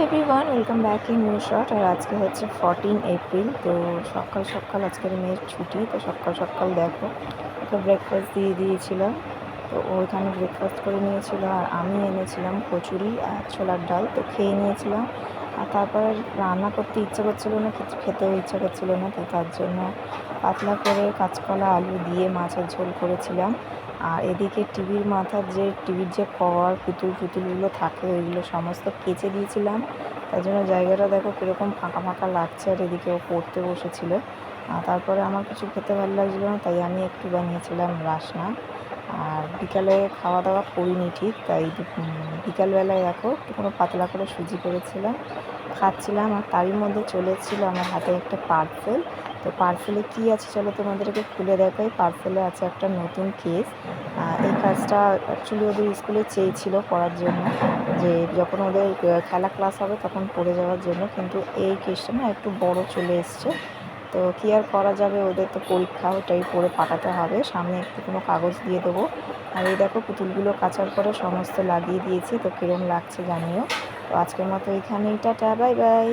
Everyone, welcome back in new shot. আর আজকে হচ্ছে 14 এপ্রিল। তো সকাল সকাল আজকের মেয়ের ছুটি, তো সকাল সকাল দেখো ওকে ব্রেকফাস্ট দিয়ে দিয়েছিলাম। তো ওইখানে ব্রেকফাস্ট করে নিয়েছিল, আর আমি এনেছিলাম কচুরি আর ছোলার ডাল, তো খেয়ে নিয়েছিলাম। আর তারপরে রান্না করতে ইচ্ছা করছিলো না, কিছু খেতেও ইচ্ছা করছিলো না, তো তার জন্য পাতলা করে কাঁচকলা আলু দিয়ে মাছের ঝোল করেছিলাম। আর এদিকে টিভির যে কভার পুতুলগুলো থাকে ওইগুলো সমস্ত কেচে দিয়েছিলাম। তার জন্য জায়গাটা দেখো কীরকম ফাঁকা ফাঁকা লাগছে। আর এদিকে ও পড়তে বসেছিল। তারপরে আমার কিছু খেতে ভালো লাগছিলো না, তাই আমি একটু বানিয়েছিলাম রাসনা। আর বিকালে খাওয়া দাওয়া করিনি ঠিক, তাই বিকালবেলায় দেখো একটু কোনো পাতলা করে সুজি করেছিলাম, খাচ্ছিলাম। আর তারই মধ্যে চলে এসেছিলো আমার হাতে একটা পার্সেল। তো পার্সেলে কী আছে চলো তোমাদেরকে খুলে দেখাই। পার্সেলে আছে একটা নতুন কেস। এই কাজটা অ্যাকচুয়ালি ওদের স্কুলে চেয়েছিল করার জন্য, যে যখন ওদের খেলা ক্লাস হবে তখন পড়ে যাওয়ার জন্য, কিন্তু এই কেসটা না একটু বড় চলে এসছে। তো কী আর করা যাবে, ওদের তো পরীক্ষা, ওটাই পড়ে পাঠাতে হবে। সামনে একটু কোনো কাগজ দিয়ে দেবো। আর এই দেখো পুতুলগুলো কাচার পরে সমস্ত লাগিয়ে দিয়েছি, তো কীরকম লাগছে জানিও। তো আজকের মতো এখানেই, টাটা, বাই বাই।